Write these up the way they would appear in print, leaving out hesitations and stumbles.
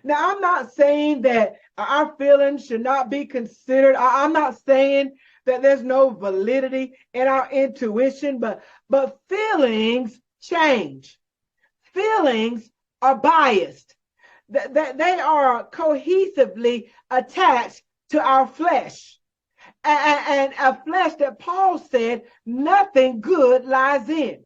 Now, I'm not saying that our feelings should not be considered. I'm not saying that there's no validity in our intuition, but feelings change. Feelings are biased. That they are cohesively attached to our flesh. And a flesh that Paul said nothing good lies in.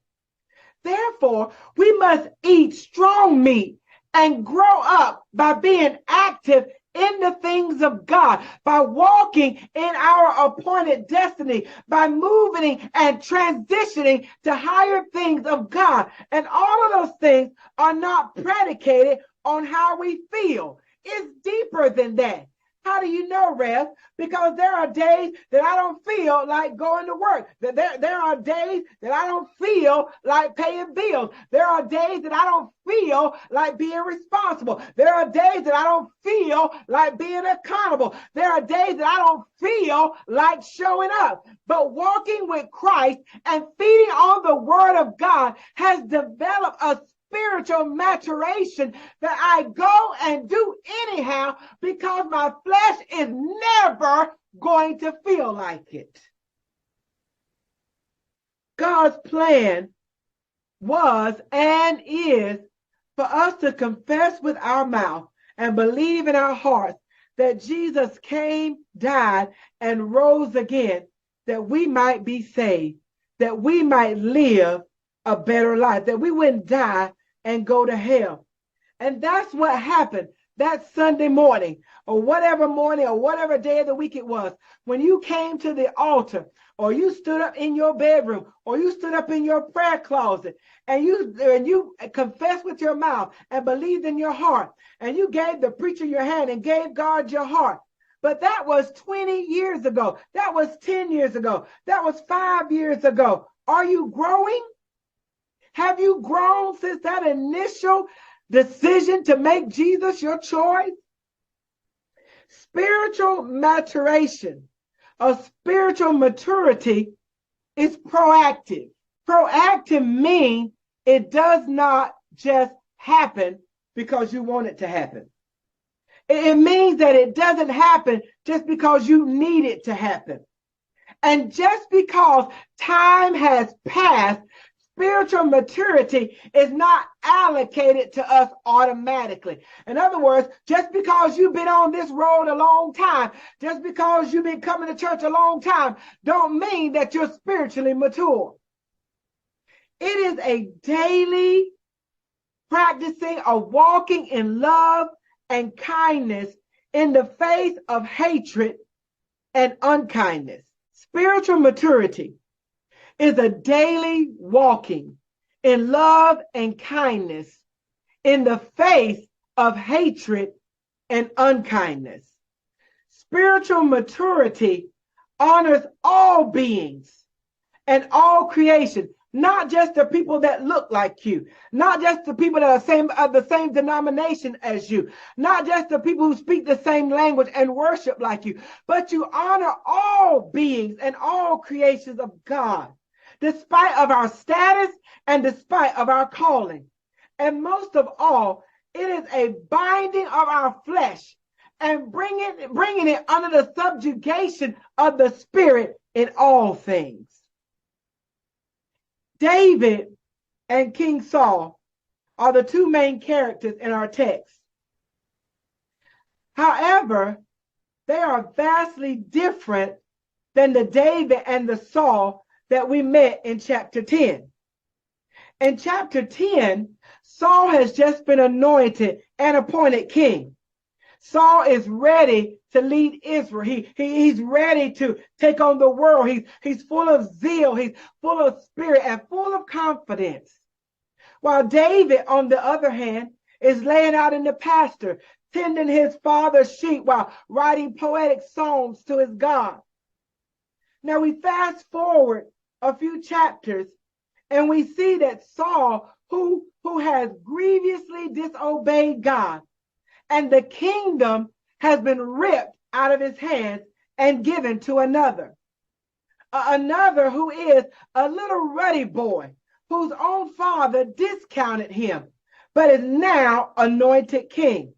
Therefore, we must eat strong meat and grow up by being active in the things of God, by walking in our appointed destiny, by moving and transitioning to higher things of God. And all of those things are not predicated on how we feel. It's deeper than that. How do you know, Rev? Because there are days that I don't feel like going to work. There are days that I don't feel like paying bills. There are days that I don't feel like being responsible. There are days that I don't feel like being accountable. There are days that I don't feel like showing up. But walking with Christ and feeding on the Word of God has developed a spiritual maturation that I go and do anyhow because my flesh is never going to feel like it. God's plan was and is for us to confess with our mouth and believe in our hearts that Jesus came, died, and rose again, that we might be saved, that we might live a better life, that we wouldn't die and go to hell. And that's what happened that Sunday morning or whatever day of the week it was, when you came to the altar or you stood up in your bedroom or you stood up in your prayer closet and you confessed with your mouth and believed in your heart and you gave the preacher your hand and gave God your heart. But that was 20 years ago. That was 10 years ago. That was 5 years ago. Are you growing? Have you grown since that initial decision to make Jesus your choice? Spiritual maturation or spiritual maturity is proactive. Proactive means it does not just happen because you want it to happen. It means that it doesn't happen just because you need it to happen. And just because time has passed, spiritual maturity is not allocated to us automatically. In other words, just because you've been on this road a long time, just because you've been coming to church a long time, don't mean that you're spiritually mature. It is a daily practicing of walking in love and kindness in the face of hatred and unkindness. Spiritual maturity is a daily walking in love and kindness in the face of hatred and unkindness. Spiritual maturity honors all beings and all creation, not just the people that look like you, not just the people that are of the same denomination as you, not just the people who speak the same language and worship like you, but you honor all beings and all creations of God, despite of our status and despite of our calling. And most of all, it is a binding of our flesh and bringing it under the subjugation of the Spirit in all things. David and King Saul are the two main characters in our text. However, they are vastly different than the David and the Saul that we met in chapter 10. In chapter 10, Saul has just been anointed and appointed king. Saul is ready to lead Israel. He's ready to take on the world. He's full of zeal. He's full of spirit and full of confidence. While David, on the other hand, is laying out in the pasture, tending his father's sheep while writing poetic songs to his God. Now we fast forward a few chapters and we see that Saul, who has grievously disobeyed God, and the kingdom has been ripped out of his hands and given to another. Another who is a little ruddy boy, whose own father discounted him, but is now anointed king.